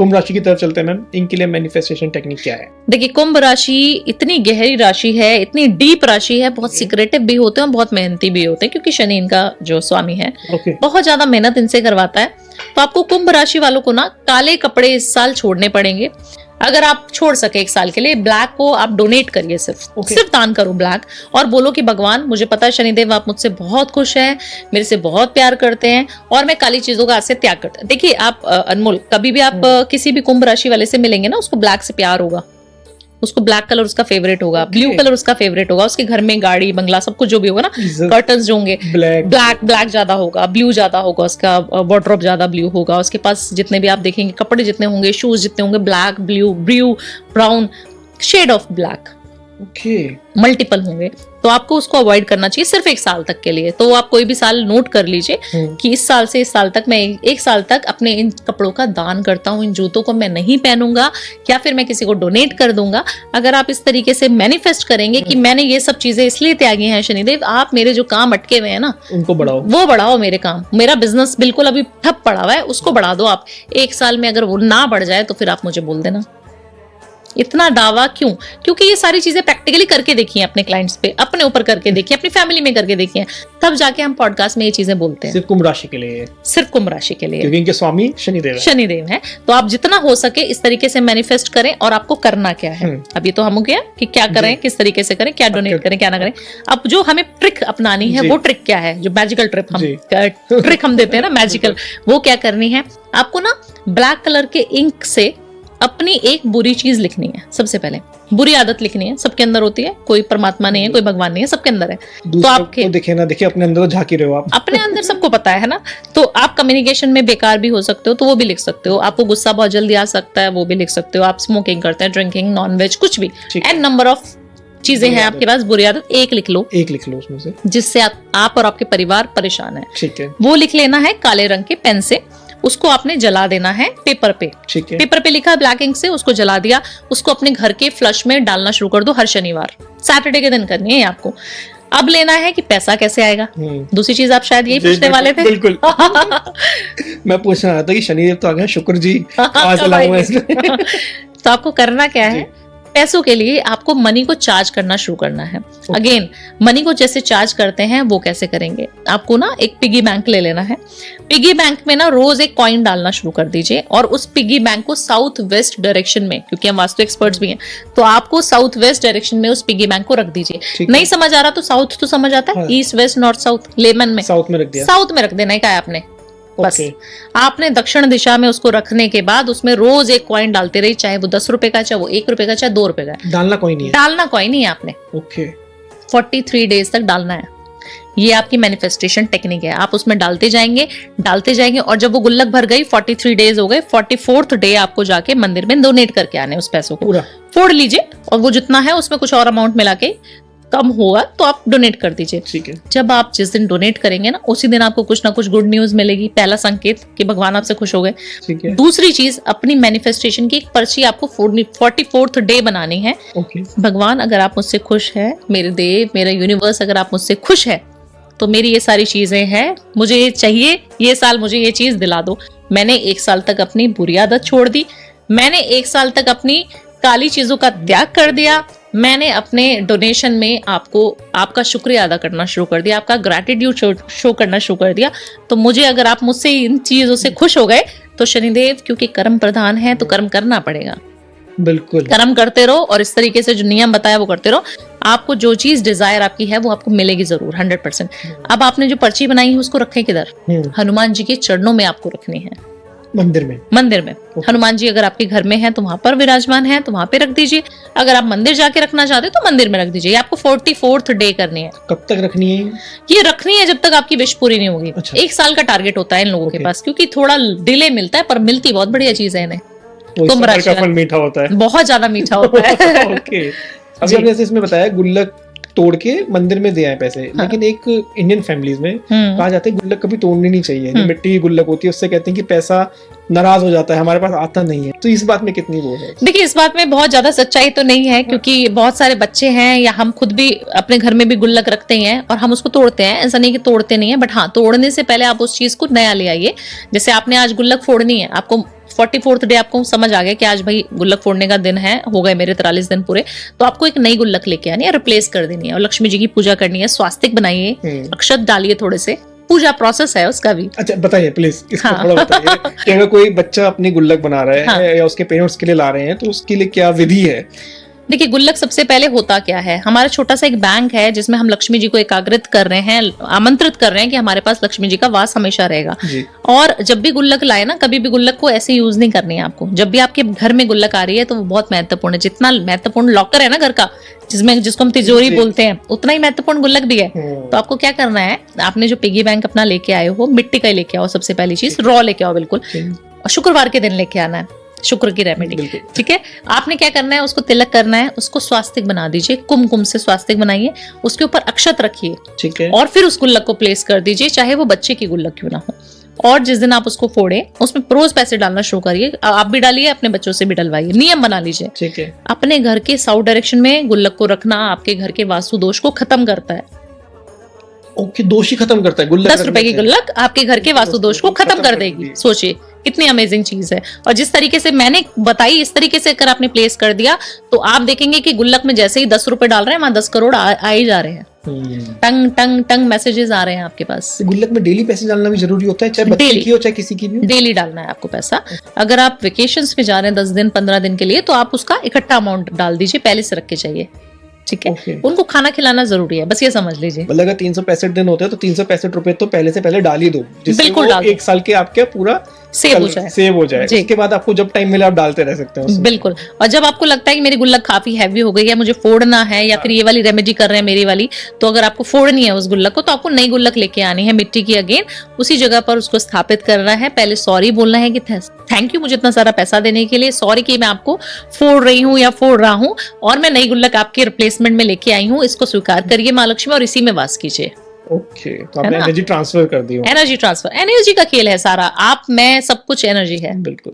कुंभ राशि की तरफ चलते हैं मैम, इनके लिए मैनिफेस्टेशन टेक्निक क्या है? देखिए, कुंभ राशि इतनी गहरी राशि है, इतनी डीप राशि है, बहुत सीक्रेटिव भी होते हैं और बहुत मेहनती भी होते हैं, क्योंकि शनि इनका जो स्वामी है बहुत ज्यादा मेहनत इनसे करवाता है। तो आपको कुंभ राशि वालों को ना काले कपड़े इस साल छोड़ने पड़ेंगे। अगर आप छोड़ सके 1 साल के लिए, ब्लैक को आप डोनेट करिए, सिर्फ दान करो ब्लैक, और बोलो कि भगवान, मुझे पता है शनिदेव आप मुझसे बहुत खुश हैं, मेरे से बहुत प्यार करते हैं और मैं काली चीजों का आज से त्याग करता हूं। देखिए आप अनमोल, कभी भी आप किसी भी कुंभ राशि वाले से मिलेंगे ना, उसको ब्लैक से प्यार होगा, उसको ब्लैक कलर उसका फेवरेट होगा, ब्लू कलर उसका फेवरेट होगा, उसके घर में गाड़ी बंगला सब कुछ जो भी होगा ना, कर्टन्स जो होंगे ब्लैक ज्यादा होगा, ब्लू ज्यादा होगा, उसका वार्डरोब ज्यादा ब्लू होगा, उसके पास जितने भी आप देखेंगे कपड़े जितने होंगे, शूज जितने होंगे, black, blue, brown, shade of black multiple होंगे। तो आपको उसको अवॉइड करना चाहिए सिर्फ 1 साल तक के लिए। तो आप कोई भी साल नोट कर लीजिए कि इस साल से इस साल तक मैं 1 साल तक अपने इन कपड़ों का दान करता हूँ, इन जूतों को मैं नहीं पहनूंगा या फिर मैं किसी को डोनेट कर दूंगा। अगर आप इस तरीके से मैनिफेस्ट करेंगे कि मैंने ये सब चीजें इसलिए त्यागी हैं शनिदेव, आप मेरे जो काम अटके हुए हैं ना उनको बढ़ाओ, वो बढ़ाओ, मेरे काम, मेरा बिजनेस बिल्कुल अभी ठप पड़ा हुआ है उसको बढ़ा दो आप। 1 साल में अगर वो ना बढ़ जाए तो फिर आप मुझे बोल देना। इतना दावा क्यों? क्योंकि ये सारी चीजें प्रैक्टिकली करके देखी हैं अपने क्लाइंट्स पे, अपने ऊपर करके देखी, अपनी फैमिली में करके देखी हैं, तब जाके हम पॉडकास्ट में ये चीजें बोलते हैं। सिर्फ कुंभ राशि के लिए, सिर्फ कुंभ राशि के लिए, क्योंकि इनके स्वामी शनिदेव है। तो आप जितना हो सके इस तरीके से मैनिफेस्ट करें। और आपको करना क्या है, अब ये तो हम हो गया कि क्या करें, किस तरीके से करें, क्या डोनेट करें, क्या ना करें। अब जो हमें ट्रिक अपनानी है, वो ट्रिक क्या है, जो मैजिकल ट्रिक हम देते हैं ना मैजिकल, वो क्या करनी है आपको ना, ब्लैक कलर के इंक से अपनी एक बुरी चीज लिखनी है। सबसे पहले बुरी आदत लिखनी है, सबके अंदर होती है, कोई परमात्मा नहीं है, कोई भगवान नहीं है, सबके अंदर है। तो आपके दिखे ना दिखे, अपने अंदर तो झांकी रहे हो आप, अपने अंदर सबको पता है ना। तो आप कम्युनिकेशन में बेकार भी हो सकते हो, तो वो भी लिख सकते हो। आपको गुस्सा बहुत जल्दी आ सकता है, वो भी लिख सकते हो। आप स्मोकिंग करते हैं, ड्रिंकिंग, नॉनवेज, कुछ भी, एन नंबर ऑफ चीजें हैं आपके पास, बुरी आदत एक लिख लो उसमें से, जिससे आप और आपके परिवार परेशान है। ठीक है, वो लिख लेना है काले रंग के पेन से, उसको आपने जला देना है पेपर पे। ठीक है, पेपर पे लिखा है ब्लैक इंक से, उसको जला दिया, उसको अपने घर के फ्लश में डालना शुरू कर दो हर शनिवार। सैटरडे के दिन करनी है आपको। अब लेना है कि पैसा कैसे आएगा। दूसरी चीज आप शायद यही पूछने वाले थे। बिल्कुल मैं पूछना रहा था कि शनिदेव तो आ गया, शुक्र जी तो आपको करना क्या है, पैसों के लिए आपको मनी को चार्ज करना शुरू करना है। अगेन, मनी को जैसे चार्ज करते हैं वो कैसे करेंगे, आपको ना एक पिगी बैंक ले लेना है। पिगी बैंक में ना रोज एक कॉइन डालना शुरू कर दीजिए और उस पिगी बैंक को साउथ वेस्ट डायरेक्शन में, क्योंकि हम वास्तु एक्सपर्ट्स भी हैं, तो आपको साउथ वेस्ट डायरेक्शन में उस पिगी बैंक को रख दीजिए। नहीं समझ आ रहा तो साउथ तो समझ आता है, east west north south, lemon में साउथ में रख दिया, साउथ में रख देना है आपने। बस आपने दक्षिण दिशा में उसको रखने के बाद उसमें रोज एक कॉइन डालते रहिए, चाहे वो 10 रुपए का, चाहे वो 1 रुपए का, चाहे 2 रुपए का। डालना कोई नहीं है, डालना कोई नहीं है आपने। 43 डेज तक डालना है। ये आपकी मैनिफेस्टेशन टेक्निक है। आप उसमें डालते जाएंगे और जब वो गुल्लक भर गई, 43 डेज हो गए, 44th डे आपको जाके मंदिर में डोनेट करके आने उस पैसों को। फोड़ लीजिए और वो जितना है उसमें कुछ और अमाउंट मिला के कम होगा तो आप डोनेट कर दीजिए। ठीक है। जब आप जिस दिन डोनेट करेंगे ना, उसी दिन आपको कुछ ना कुछ गुड न्यूज मिलेगी। पहला संकेत कि भगवान आपसे खुश हो गए। दूसरी चीज, अपनी मैनिफेस्टेशन की एक पर्ची आपको 44th डे बनानी है। भगवान, अगर आप मुझसे खुश है, मेरे देव, मेरा यूनिवर्स अगर आप मुझसे खुश है तो मेरी ये सारी चीजें हैं, मुझे ये चाहिए, ये साल मुझे ये चीज दिला दो। मैंने 1 साल तक अपनी बुरी आदत छोड़ दी, मैंने 1 साल तक अपनी काली चीजों का त्याग कर दिया, मैंने अपने डोनेशन में आपका शुक्रिया अदा करना शुरू कर दिया, आपका ग्रैटिट्यूड शो करना शुरू कर दिया। तो मुझे, अगर आप मुझसे इन चीजों से खुश हो गए तो शनिदेव, क्योंकि कर्म प्रधान है तो कर्म करना पड़ेगा। बिल्कुल, कर्म करते रहो और इस तरीके से जो नियम बताया वो करते रहो। आपको जो चीज डिजायर आपकी है वो आपको मिलेगी जरूर, 100%। अब आपने जो पर्ची बनाई है उसको रखें किधर? हनुमान जी के चरणों में आपको रखनी है, मंदिर में। हनुमान जी अगर आपके घर में हैं तो वहां पर विराजमान है तो वहां पे रख दीजिए। अगर आप मंदिर जाके रखना चाहते हो तो मंदिर में रख दीजिए। आपको 44th डे करनी है। कब तक रखनी है? ये रखनी है जब तक आपकी विश पूरी नहीं होगी। 1 साल का टारगेट होता है इन लोगों के पास, क्योंकि थोड़ा डिले मिलता है पर मिलती बहुत बढ़िया चीज है इन्हें। कुंभ राशि का फल मीठा होता है, बहुत ज्यादा मीठा होता है। ओके। अभी आपने जैसे इसमें बताया गुल्लक तोड़ के मंदिर में दे आए पैसे, लेकिन एक इंडियन फैमिलीज में कहा जाता है गुल्लक कभी तोड़नी नहीं चाहिए। जो मिट्टी की गुल्लक होती है उससे कहते हैं कि पैसा नाराज हो जाता है, हमारे पास आता नहीं है। तो इस बात में कितनी वो है? देखिए, इस बात में बहुत ज्यादा सच्चाई तो नहीं है, क्योंकि बहुत सारे बच्चे हैं या हम खुद भी अपने घर में भी गुल्लक रखते हैं और हम उसको तोड़ते हैं। ऐसा नहीं कि तोड़ते नहीं है, बट हाँ, तोड़ने से पहले आप उस चीज को नया ले आइए। जैसे आपने आज गुल्लक फोड़नी है, आपको 44th डे आपको समझ आ गया कि आज भाई गुल्लक फोड़ने का दिन है, हो गए मेरे 43 दिन पूरे, तो आपको एक नई गुल्लक लेके आनी है, रिप्लेस कर देनी है और लक्ष्मी जी की पूजा करनी है। स्वास्तिक बनाइए, अक्षत डालिए, थोड़े से पूजा प्रोसेस है उसका भी। अच्छा बताइए प्लीज, इसको थोड़ा बताइए कि अगर कोई बच्चा अपनी गुल्लक बना रहा है या उसके पेरेंट्स के लिए ला रहे हैं तो उसके लिए क्या विधि है? देखिए, गुल्लक सबसे पहले होता क्या है, हमारा छोटा सा एक बैंक है जिसमें हम लक्ष्मी जी को एकाग्रित कर रहे हैं, आमंत्रित कर रहे हैं कि हमारे पास लक्ष्मी जी का वास हमेशा रहेगा। और जब भी गुल्लक लाए ना, कभी भी गुल्लक को ऐसे यूज नहीं करनी है आपको। जब भी आपके घर में गुल्लक आ रही है तो वो बहुत महत्वपूर्ण है। जितना महत्वपूर्ण लॉकर है ना घर का, जिसको हम तिजोरी बोलते हैं, उतना ही महत्वपूर्ण गुल्लक भी है। तो आपको क्या करना है, आपने जो पिगी बैंक अपना लेके आए हो, मिट्टी का लेके आओ, सबसे पहली चीज रॉ लेके आओ बिल्कुल, शुक्रवार के दिन लेके आना है, शुक्र की रेमेडी, ठीक है। आपने क्या करना है, उसको तिलक करना है, उसको स्वास्तिक बना दीजिए, कुमकुम से स्वास्तिक बनाइए, उसके ऊपर अक्षत रखिए, ठीक है, और फिर उस गुल्लक को प्लेस कर दीजिए, चाहे वो बच्चे की गुल्लक क्यों ना हो। और जिस दिन आप उसको फोड़े, उसमें रोज पैसे डालना शुरू करिए, आप भी डालिए, अपने बच्चों से भी डलवाइए, नियम बना लीजिए, ठीक है। अपने घर के साउथ डायरेक्शन में गुल्लक को रखना आपके घर के वास्तु दोष को खत्म करता है। ओके, दोष ही खत्म करता है गुल्लक। 10 रुपए की गुल्लक आपके घर के वास्तु दोष को खत्म कर देगी। सोचिए कितनी अमेजिंग चीज है। और जिस तरीके से मैंने बताई, इस तरीके से अगर आपने प्लेस कर दिया तो आप देखेंगे कि गुल्लक में जैसे ही 10 रुपए डाल रहे हैं, वहां 10 करोड़ आ ही जा रहे हैं। टंग टंग टंग मैसेजेस आ रहे हैं आपके पास। गुल्लक में डेली पैसे डालना भी जरूरी होता है, चाहे बच्चे की हो चाहे किसी की भी? डेली डालना है आपको पैसा। अगर आप वेकेशंस में जा रहे हैं 10 दिन 15 दिन के लिए, तो आप उसका इकट्ठा अमाउंट डाल दीजिए, पहले से रख के चाहिए, ठीक है। उनको खाना खिलाना जरूरी है, बस ये समझ लीजिए। मतलब अगर 365 दिन होते हैं तो 365 रुपए तो पहले से पहले डाल ही दो, बिल्कुल डाल दो। 1 साल के आपके पूरा सेव हो जाए। उसके बाद आपको जब टाइम मिले आप डालते रह सकते हैं। बिल्कुल। और जब आपको लगता है कि मेरी गुल्लक काफी हैवी हो गई है, मुझे फोड़ना है, या फिर ये वाली रेमेडी कर रहे हैं मेरी वाली, तो अगर आपको फोड़नी है उस गुल्लक को, तो आपको नई गुल्लक लेके आनी है मिट्टी की, अगेन उसी जगह पर उसको स्थापित करना है। पहले सॉरी बोलना है कि थैंक यू मुझे इतना सारा पैसा देने के लिए, सॉरी कि मैं आपको फोड़ रही हूँ या फोड़ रहा हूँ, और मैं नई गुल्लक आपके रिप्लेसमेंट में लेके आई हूँ, इसको स्वीकार करिए माँ लक्ष्मी, और इसी में वास कीजिए। ओके, तो आपने एनर्जी ट्रांसफर कर दी हो। एनर्जी ट्रांसफर, एनर्जी का खेल है सारा, आप मैं सब कुछ एनर्जी है। बिल्कुल।